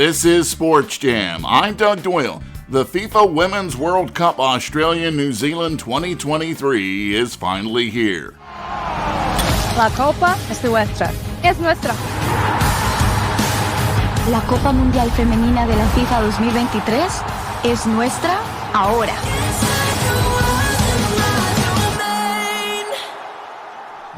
This is Sports Jam. I'm Doug Doyle. The FIFA Women's World Cup Australia-New Zealand 2023 is finally here. La Copa es nuestra. Es nuestra. La Copa Mundial Femenina de la FIFA 2023 es nuestra ahora.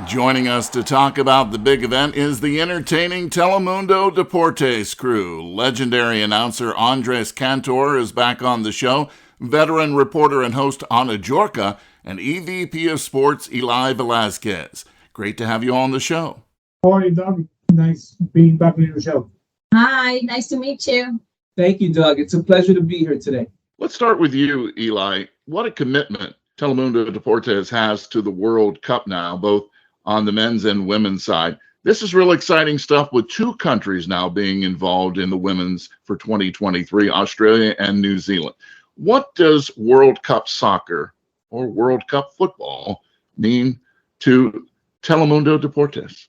Joining us to talk about the big event is the entertaining Telemundo Deportes crew. Legendary announcer Andres Cantor is back on the show, veteran reporter and host Ana Jorca, and EVP of Sports Eli Velazquez. Great to have you on the show. How are you, Doug? Nice being back on your show. Hi, nice to meet you. Thank you, Doug. It's a pleasure to be here today. Let's start with you, Eli. What a commitment Telemundo Deportes has to the World Cup now, both on the men's and women's side. This is real exciting stuff with two countries now being involved in the women's for 2023, Australia and New Zealand. What does World Cup soccer or World Cup football mean to Telemundo Deportes?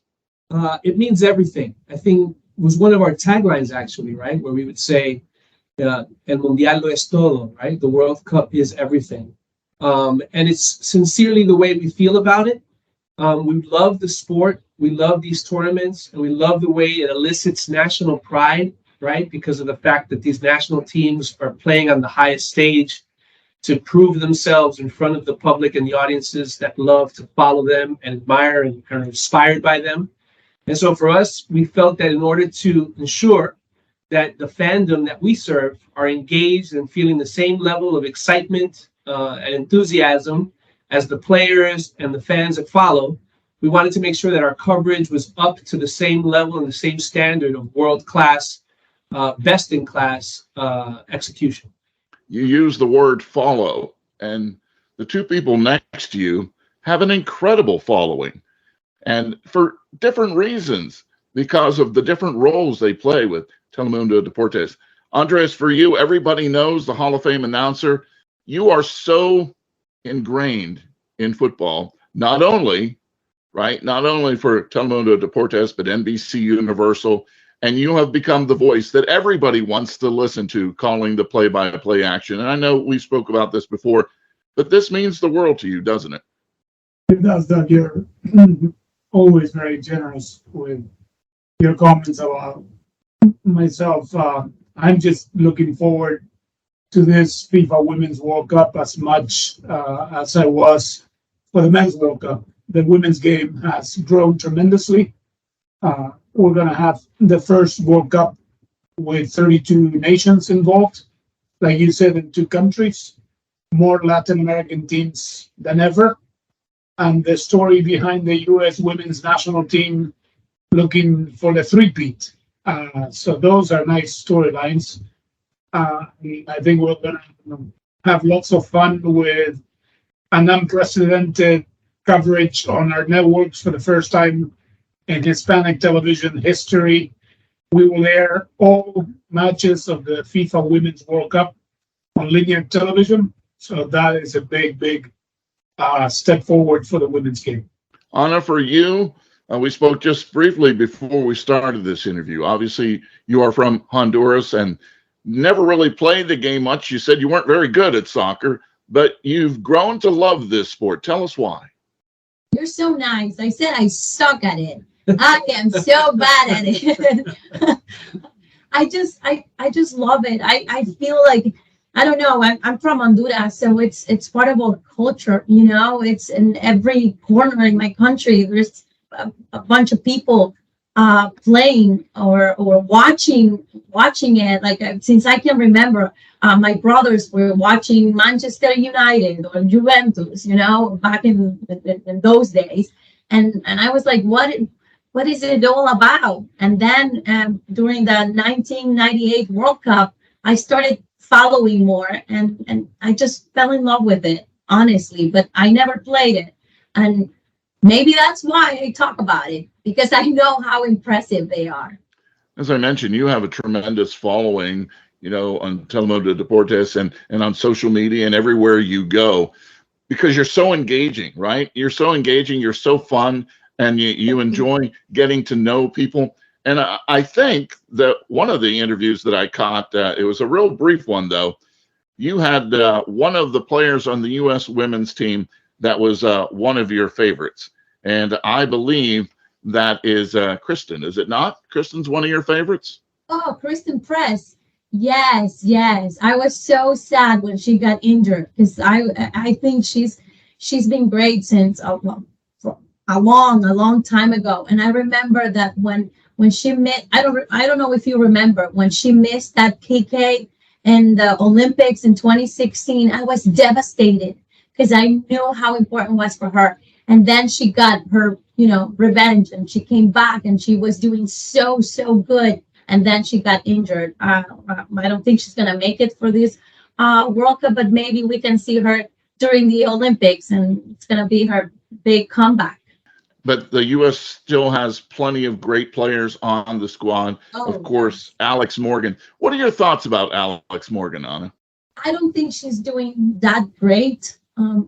It means everything. I think it was one of our taglines, actually, right? Where we would say, El Mundial lo es todo, right? The World Cup is everything. And it's sincerely the way we feel about it. We love the sport, we love these tournaments, and we love the way it elicits national pride, right? Because of the fact that these national teams are playing on the highest stage to prove themselves in front of the public and the audiences that love to follow them and admire and are inspired by them. And so for us, we felt that in order to ensure that the fandom that we serve are engaged and feeling the same level of excitement and enthusiasm as the players and the fans that follow, we wanted to make sure that our coverage was up to the same level and the same standard of world-class, best-in-class execution. You use the word follow, and the two people next to you have an incredible following, and for different reasons, because of the different roles they play with Telemundo Deportes. Andres, for you, everybody knows the Hall of Fame announcer. You are so ingrained in football, not only for Telemundo Deportes, but NBC Universal, and you have become the voice that everybody wants to listen to, calling the play-by-play action. And I know we spoke about this before, but this means the world to you, doesn't it? It does, Doug. You're always very generous with your comments about myself. I'm just looking forward to this FIFA Women's World Cup as much as I was for the Men's World Cup. The women's game has grown tremendously. We're going to have the first World Cup with 32 nations involved, like you said, in two countries, more Latin American teams than ever. And the story behind the U.S. women's national team looking for the three-peat. So those are nice storylines. I think we're going to have lots of fun with an unprecedented coverage on our networks for the first time in Hispanic television history. We will air all matches of the FIFA Women's World Cup on linear television. So that is a big step forward for the women's game. Ana, for you, we spoke just briefly before we started this interview. Obviously, you are from Honduras and never really played the game much. You said you weren't very good at soccer, but you've grown to love this sport. Tell us why. You're so nice. I said I suck at it. I am so bad at it. I just love it. I feel like, I don't know, I'm from Honduras, so it's part of our culture, you know. It's in every corner in my country. There's a bunch of people playing or watching it. Like since I can remember, my brothers were watching Manchester United or Juventus, you know, back in those days, and I was like, what is it all about? And then during the 1998 World Cup, I started following more, and I just fell in love with it, honestly. But I never played it, and maybe that's why I talk about it, because I know how impressive they are. As I mentioned, you have a tremendous following, you know, on Telemundo Deportes and on social media and everywhere you go, because you're so engaging, right? You're so engaging, you're so fun, and you enjoy getting to know people. And I think that one of the interviews that I caught, it was a real brief one, though. You had one of the players on the U.S. women's team that was one of your favorites. And I believe that is Kristen, is it not? Kristen's one of your favorites? Oh, Kristen Press. Yes, yes. I was so sad when she got injured because I think she's been great since for a long time ago. And I remember that when she missed, I don't know if you remember when she missed that PK in the Olympics in 2016. I was devastated because I knew how important it was for her. And then she got her, revenge, and she came back and she was doing so good. And then she got injured. I don't think she's gonna make it for this World Cup, but maybe we can see her during the Olympics, and it's gonna be her big comeback. But the U.S. still has plenty of great players on the squad. Oh, of course, Alex Morgan. What are your thoughts about Alex Morgan, Anna? I don't think she's doing that great.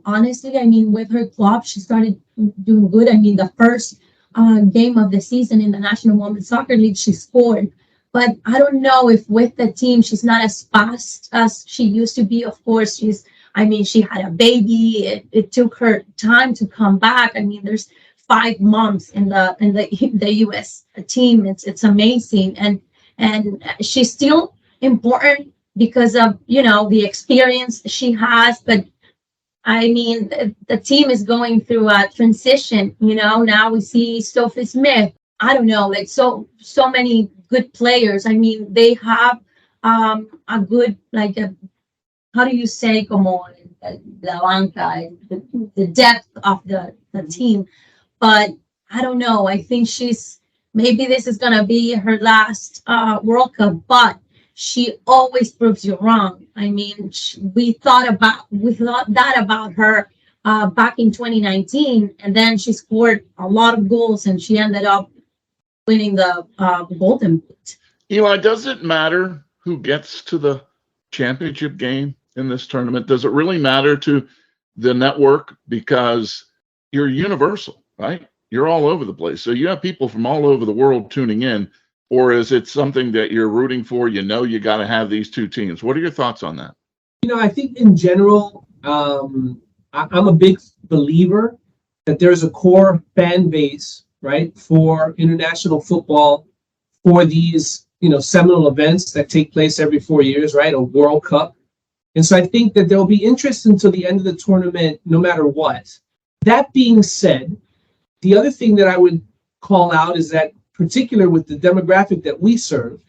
Honestly, I mean, with her club, she started doing good. I mean, the first game of the season in the National Women's Soccer League, she scored. But I don't know if with the team, she's not as fast as she used to be. Of course, she had a baby. It took her time to come back. I mean, there's 5 months in the U.S. team. It's amazing, and she's still important because of the experience she has. But I mean, the team is going through a transition. Now we see Sophie Smith. I don't know, like so many good players. I mean, they have a good, how do you say, como la banca, the depth of the team. But I don't know. I think maybe this is gonna be her last World Cup, but she always proves you wrong. I mean, we thought that about her back in 2019, and then she scored a lot of goals, and she ended up winning the Golden Boot. Eli, does it matter who gets to the championship game in this tournament? Does it really matter to the network? Because you're universal, right? You're all over the place. So you have people from all over the world tuning in, or is it something that you're rooting for? You got to have these two teams. What are your thoughts on that? I think in general, I'm a big believer that there's a core fan base, right, for international football, for these, seminal events that take place every 4 years, right, a World Cup. And so I think that there will be interest until the end of the tournament, no matter what. That being said, the other thing that I would call out is that, particular with the demographic that we serve,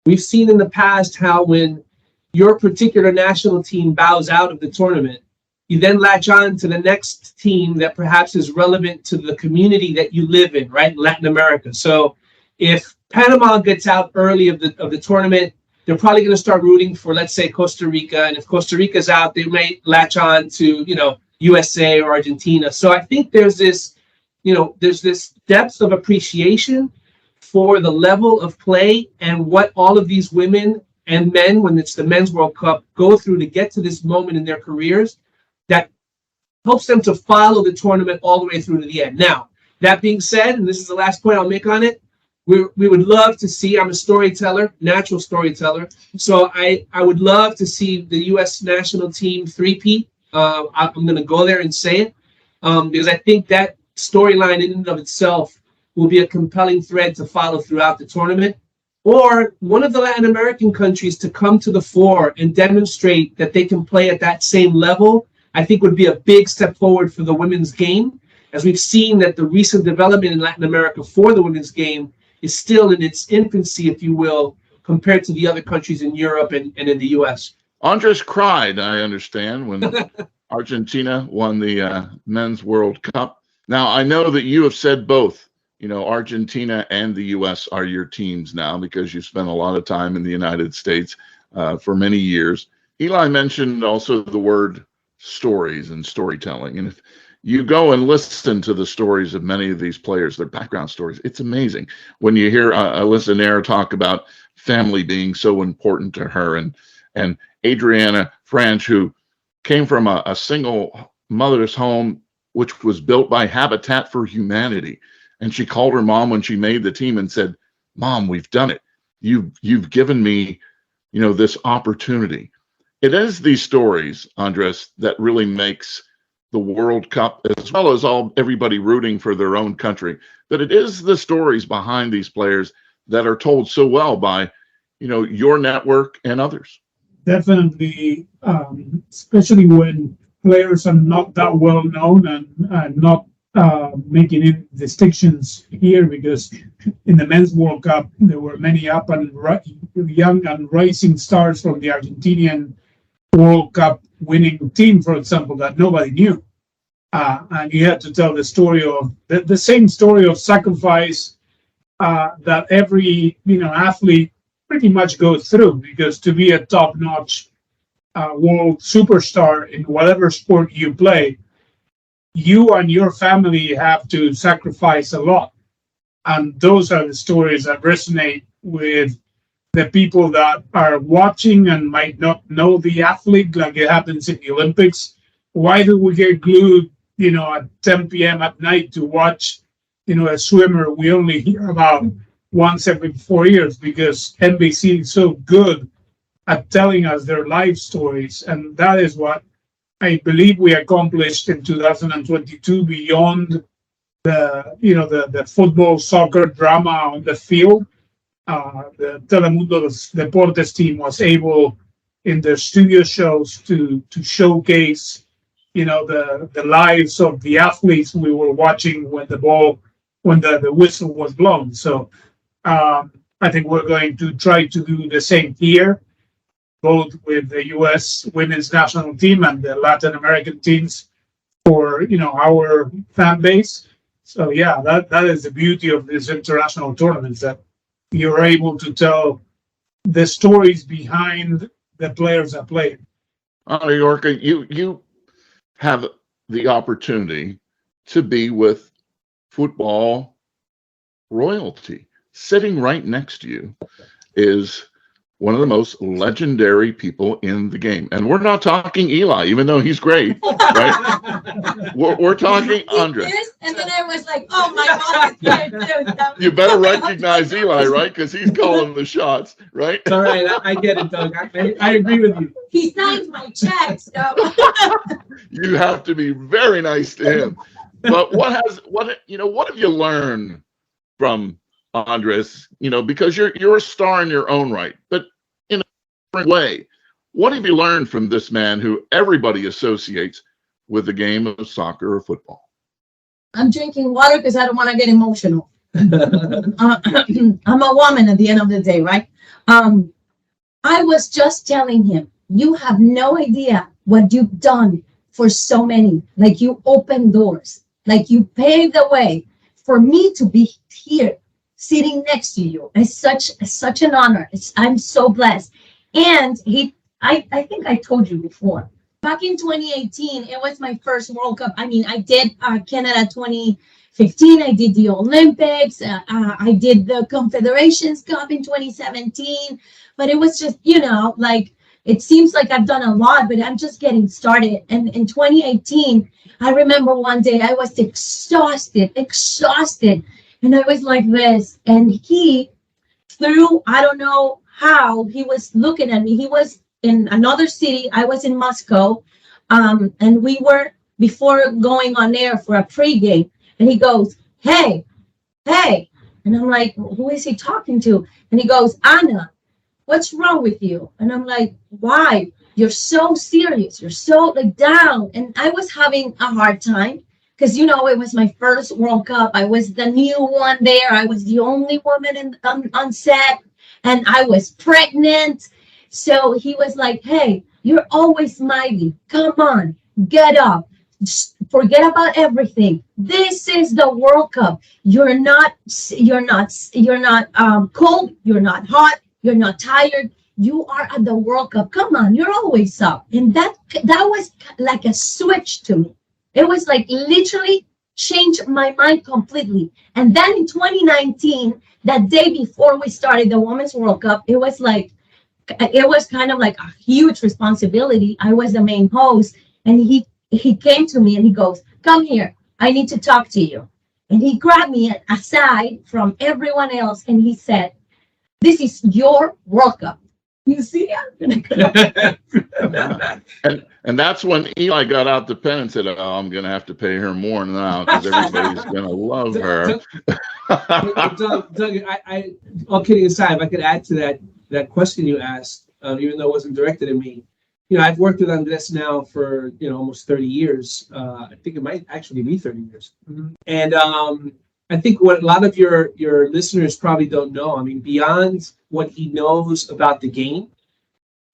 we've seen in the past how when your particular national team bows out of the tournament, you then latch on to the next team that perhaps is relevant to the community that you live in, right? Latin America. So if Panama gets out early of the tournament, they're probably going to start rooting for, let's say, Costa Rica. And if Costa Rica's out, they may latch on to, USA or Argentina. So I think there's this depth of appreciation for the level of play and what all of these women and men, when it's the Men's World Cup, go through to get to this moment in their careers that helps them to follow the tournament all the way through to the end. Now, that being said, and this is the last point I'll make on it, we would love to see, I'm a storyteller, natural storyteller, so I would love to see the U.S. national team three-peat. I'm going to go there and say it because I think that storyline in and of itself will be a compelling thread to follow throughout the tournament. Or one of the Latin American countries to come to the fore and demonstrate that they can play at that same level, I think would be a big step forward for the women's game, as we've seen that the recent development in Latin America for the women's game is still in its infancy, if you will, compared to the other countries in Europe and in the U.S. Andres cried, I understand, when Argentina won the Men's World Cup. Now, I know that you have said both. Argentina and the U.S. are your teams now because you spent a lot of time in the United States for many years. Eli mentioned also the word stories and storytelling. And if you go and listen to the stories of many of these players, their background stories, it's amazing. When you hear Alyssa Nair talk about family being so important to her, and Adriana Franch, who came from a single mother's home, which was built by Habitat for Humanity. And she called her mom when she made the team and said, Mom, we've done it. You've given me, this opportunity. It is these stories, Andres, that really makes the World Cup, as well as everybody rooting for their own country, that it is the stories behind these players that are told so well by, your network and others. Definitely, especially when players are not that well known and not making any distinctions here, because in the men's World Cup there were many up and young and rising stars from the Argentinian World Cup winning team, for example, that nobody knew, and you had to tell the story of the same story of sacrifice that every athlete pretty much goes through, because to be a top-notch world superstar in whatever sport you play, you and your family have to sacrifice a lot. And those are the stories that resonate with the people that are watching and might not know the athlete, like it happens in the Olympics. Why do we get glued, at 10 p.m. at night to watch, a swimmer we only hear about once every 4 years? Because NBC is so good at telling us their life stories. And that is what I believe we accomplished in 2022 beyond the football, soccer drama on the field. The Telemundo Deportes team was able in their studio shows to showcase, the lives of the athletes we were watching when the whistle was blown. So I think we're going to try to do the same here, both with the U.S. women's national team and the Latin American teams for, our fan base. So, yeah, that is the beauty of these international tournaments, that you're able to tell the stories behind the players that play. New Yorker, you have the opportunity to be with football royalty. Sitting right next to you is one of the most legendary people in the game. And we're not talking Eli, even though he's great, right? we're talking Andres. And then I was like, oh my God, it's there too. You better recognize Eli, right? Because he's calling the shots, right? All right, I get it, Doug. I agree with you. He signs my checks, so. You have to be very nice to him. But what have you learned from Andres, because you're a star in your own right, but in a different way? What have you learned from this man who everybody associates with the game of soccer or football? I'm drinking water because I don't want to get emotional. I'm a woman at the end of the day, right? I was just telling him, you have no idea what you've done for so many. Like, you opened doors, like you paved the way for me to be here, sitting next to you. It's such an honor. I'm so blessed. And I think I told you before, back in 2018, it was my first World Cup. I mean, I did Canada 2015. I did the Olympics. I did the Confederations Cup in 2017. But it was just, like, it seems like I've done a lot, but I'm just getting started. And in 2018, I remember one day I was exhausted. And I was like this, and he, through, I don't know how, he was looking at me. He was in another city. I was in Moscow, and we were, before going on air for a pregame, and he goes, hey. And I'm like, who is he talking to? And he goes, Anna, what's wrong with you? And I'm like, why? You're so serious. You're so, down. And I was having a hard time. Because, it was my first World Cup. I was the new one there. I was the only woman on set. And I was pregnant. So he was like, hey, you're always smiling. Come on, get up. Just forget about everything. This is the World Cup. You're not cold. You're not hot. You're not tired. You are at the World Cup. Come on, you're always up. And that was like a switch to me. It was like literally changed my mind completely. And then in 2019, that day before we started the Women's World Cup, it was kind of like a huge responsibility. I was the main host, and he came to me and he goes, come here, I need to talk to you. And he grabbed me aside from everyone else and he said, "This is your World Cup. You see?" And that's when Eli got out the pen and said, "Oh, I'm going to have to pay her more now because everybody's going to love her." Doug, all kidding aside, if I could add to that question you asked, even though it wasn't directed at me, I've worked with Andres now for almost 30 years. I think it might actually be 30 years. Mm-hmm. And I think what a lot of your listeners probably don't know, I mean, beyond what he knows about the game,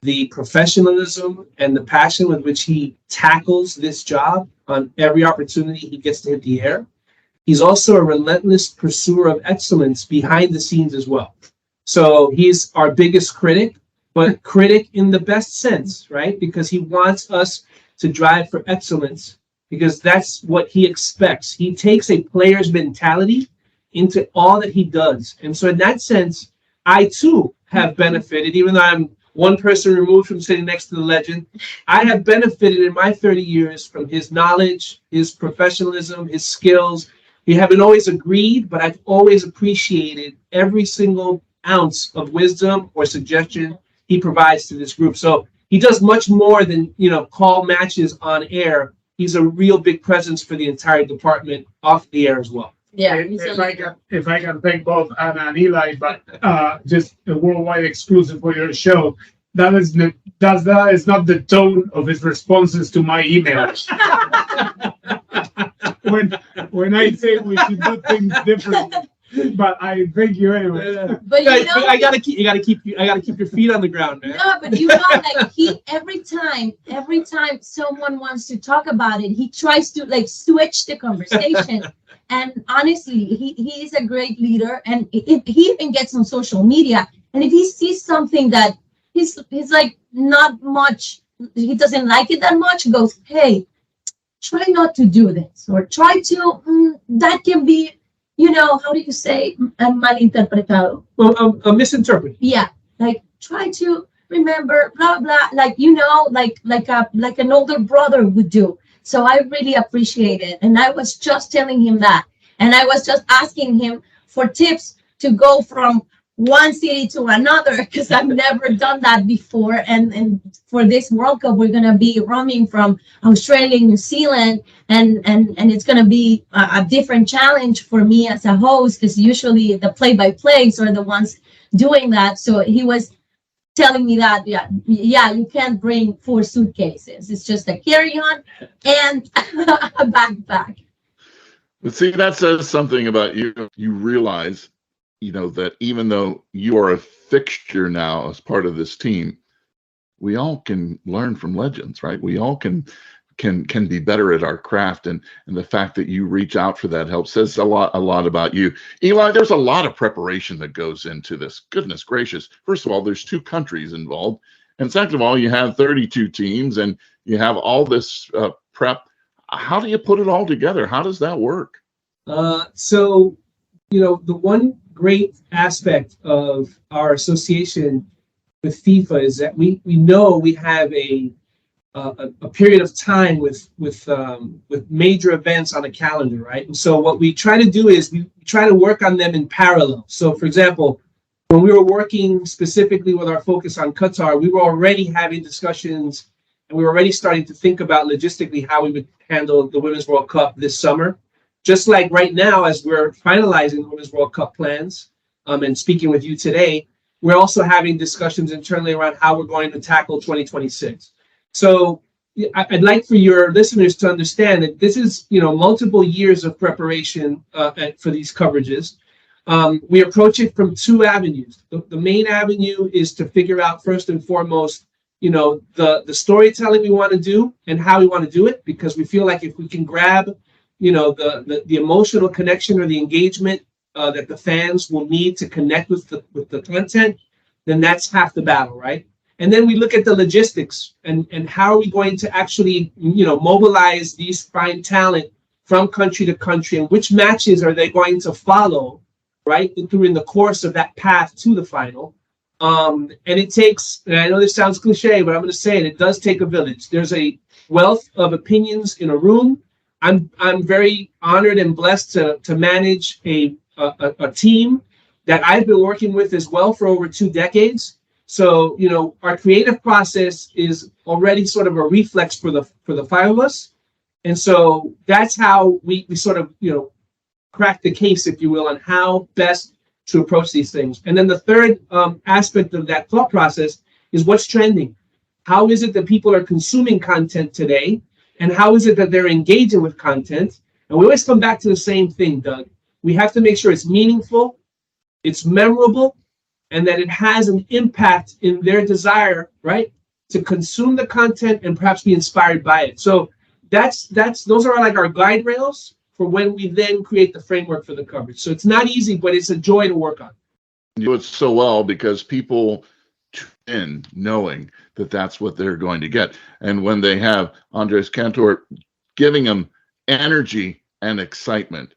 the professionalism and the passion with which he tackles this job on every opportunity he gets to hit the air, he's also a relentless pursuer of excellence behind the scenes as well. So he's our biggest critic, but critic in the best sense, right? Because he wants us to drive for excellence, because that's what he expects. He takes a player's mentality into all that he does. And so in that sense, I too have benefited, even though I'm one person removed from sitting next to the legend. I have benefited in my 30 years from his knowledge, his professionalism, his skills. We haven't always agreed, but I've always appreciated every single ounce of wisdom or suggestion he provides to this group. So he does much more than, call matches on air. He's a real big presence for the entire department off the air as well. Yeah. If I can thank both Anna and Eli, but just a worldwide exclusive for your show, that is not the tone of his responses to my emails. when I say we should do things differently. But I thank you anyway. But I gotta keep your feet on the ground, man. No, but like every time someone wants to talk about it, he tries to like switch the conversation. And honestly, he is a great leader, and he even gets on social media. And if he sees something that he's like not much, he doesn't like it that much, goes, "Hey, try not to do this," or try to that can be. How do you say malinterpretado? Well, misinterpreted. Yeah, like try to remember, blah blah, like like an older brother would do. So I really appreciate it, and I was just telling him that, and I was just asking him for tips to go from one city to another, because I've never done that before. And for this World Cup, we're gonna be roaming from Australia, New Zealand, and it's gonna be a different challenge for me as a host, because usually the play-by-plays are the ones doing that. So he was telling me that you can't bring 4 suitcases. It's just a carry-on and a backpack. But see, that says something about you. You realize that even though you are a fixture now as part of this team, we all can learn from legends, right? We all can be better at our craft, and the fact that you reach out for that help says a lot about you. Eli, there's a lot of preparation that goes into this. Goodness gracious. First of all, there's 2 countries involved. And second of all, you have 32 teams and you have all this prep. How do you put it all together? How does that work? So, the one great aspect of our association with FIFA is that we know we have a period of time with major events on a calendar, right? And so what we try to do is we try to work on them in parallel. So, for example, when we were working specifically with our focus on Qatar, we were already having discussions, and we were already starting to think about logistically how we would handle the Women's World Cup this summer. Just like right now, as we're finalizing the Women's World Cup plans and speaking with you today, we're also having discussions internally around how we're going to tackle 2026. So I'd like for your listeners to understand that this is, multiple years of preparation for these coverages. We approach it from 2 avenues. The main avenue is to figure out first and foremost, the storytelling we want to do and how we want to do it, because we feel like if we can grab the emotional connection or the engagement that the fans will need to connect with the content, then that's half the battle, right? And then we look at the logistics and how are we going to actually, mobilize these fine talent from country to country, and which matches are they going to follow, right, during the course of that path to the final. And it takes, and I know this sounds cliche, but I'm going to say it does take a village. There's a wealth of opinions in a room. I'm very honored and blessed to manage a team that I've been working with as well for over 2 decades. So, you know, our creative process is already sort of a reflex for the 5 of us. And so that's how we sort of, you know, crack the case, if you will, on how best to approach these things. And then the third aspect of that thought process is what's trending. How is it that people are consuming content today? And how is it that they're engaging with content? And we always come back to the same thing, Doug. We have to make sure it's meaningful, it's memorable, and that it has an impact in their desire, right, to consume the content and perhaps be inspired by it. So those are like our guide rails for when we then create the framework for the coverage. So it's not easy, but it's a joy to work on. You do it so well because people tune in knowing that that's what they're going to get. And when they have Andres Cantor giving them energy and excitement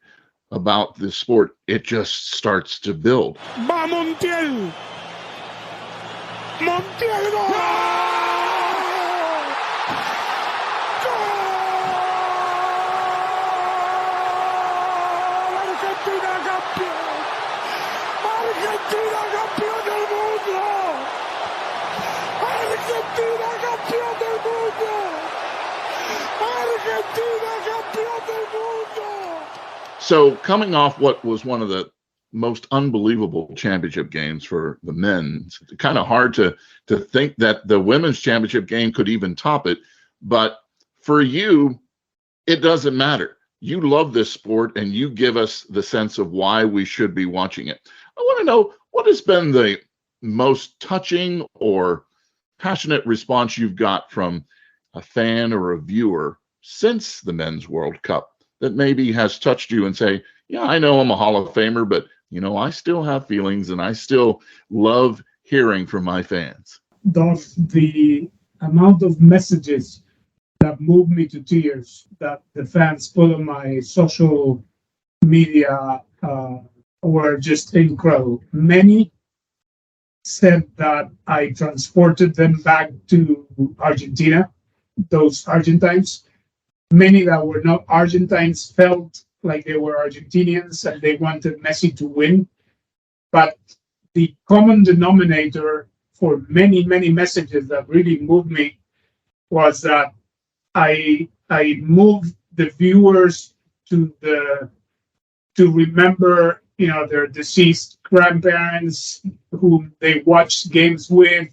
about this sport, it just starts to build. Va Montiel. Montiel gol. Argentina campeón del mundo. Argentina campeón del mundo. Argentina campeón del mundo. So coming off what was one of the most unbelievable championship games for the men, it's kind of hard to think that the women's championship game could even top it. But for you, it doesn't matter. You love this sport and you give us the sense of why we should be watching it. I want to know, what has been the most touching or passionate response you've got from a fan or a viewer since the Men's World Cup that maybe has touched you and say, yeah, I know I'm a Hall of Famer, but, you know, I still have feelings and I still love hearing from my fans? The amount of messages that moved me to tears that the fans put on my social media were just incredible. Many said that I transported them back to Argentina, those Argentines. Many that were not Argentines felt like they were Argentinians and they wanted Messi to win. But the common denominator for many, many messages that really moved me was that I moved the viewers to remember, you know, their deceased grandparents whom they watched games with.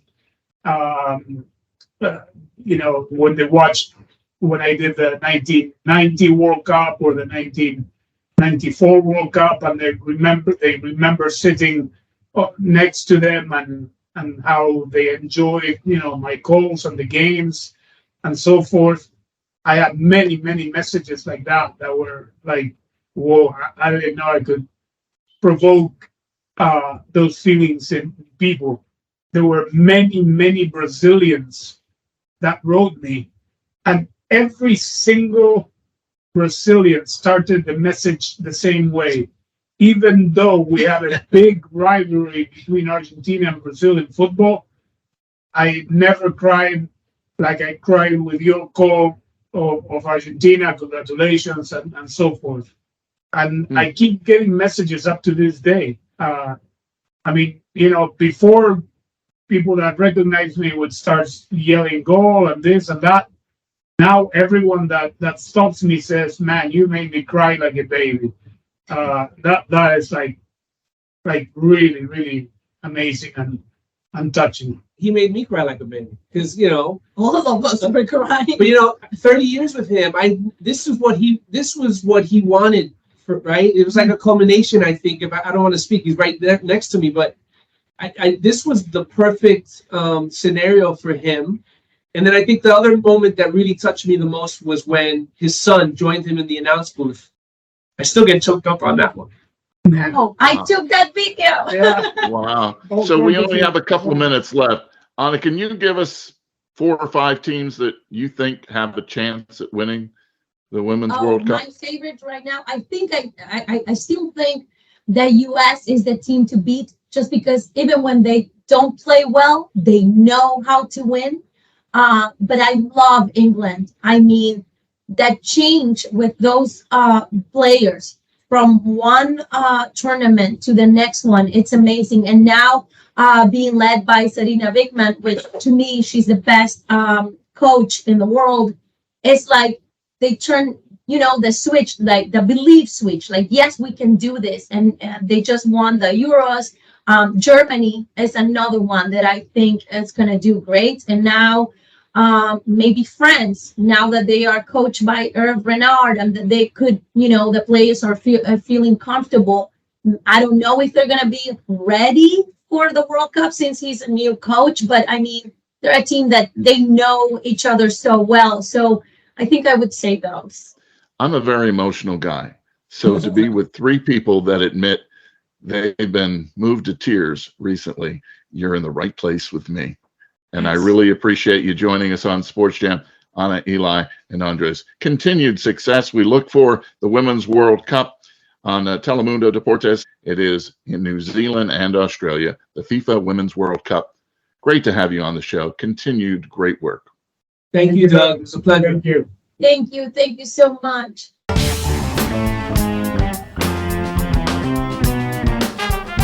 You know, when I did the 1990 World Cup or the 1994 World Cup, and they remember sitting next to them and how they enjoyed, you know, my calls on the games and so forth. I had many, many messages like that were like, whoa, I didn't know I could provoke those feelings in people. There were many, many Brazilians that wrote me, and every single Brazilian started the message the same way. Even though we have a big rivalry between Argentina and Brazil in football, I never cried like I cried with your call of Argentina, congratulations, and so forth. And I keep getting messages up to this day. I mean, you know, before people that recognize me would start yelling goal and this and that. Now everyone that stops me says, man, you made me cry like a baby. That is like really, really amazing and touching. He made me cry like a baby because, you know, All of us were crying. but, you know, 30 years with him, this was what he wanted, right? It was like a culmination, I think. If I don't want to speak, he's right there next to me, but this was the perfect scenario for him. And then I think the other moment that really touched me the most was when his son joined him in the announce booth. I still get choked up on that one. Oh, I took that video. Yeah. Wow. So we only have a couple of minutes left. Anna, can you give us 4 or 5 teams that you think have a chance at winning the Women's World Cup? My favorite right now, I think I still think the U.S. is the team to beat, just because even when they don't play well, they know how to win. But I love England. I mean, that change with those players from one tournament to the next one. It's amazing. And now being led by Serena Bigman, which to me, she's the best coach in the world. It's like they turn, the switch, like the belief switch, like, yes, we can do this. And they just won the Euros. Germany is another one that I think is going to do great. And now maybe France, now that they are coached by Hervé Renard and that they could, the players are feeling comfortable. I don't know if they're going to be ready for the World Cup since he's a new coach, but I mean, they're a team that they know each other so well. So I think I would say those. I'm a very emotional guy. So to be with three people that admit they've been moved to tears recently, you're in the right place with me. And I really appreciate you joining us on Sports Jam, Ana, Eli, and Andres. Continued success. We look for the Women's World Cup on Telemundo Deportes. It is in New Zealand and Australia, the FIFA Women's World Cup. Great to have you on the show. Continued great work. Thank you, Doug. It's a pleasure. Thank you. Thank you. Thank you so much.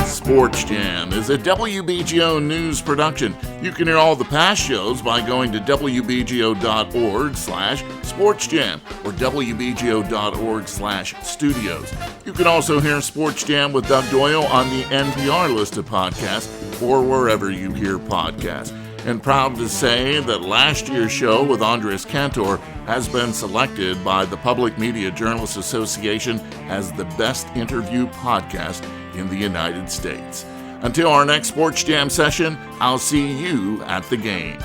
Sports Jam is a WBGO news production. You can hear all the past shows by going to wbgo.org/sportsjam or wbgo.org/studios. You can also hear Sports Jam with Doug Doyle on the NPR list of podcasts or wherever you hear podcasts. And proud to say that last year's show with Andres Cantor has been selected by the Public Media Journalists Association as the best interview podcast in the United States. Until our next Sports Jam session, I'll see you at the game.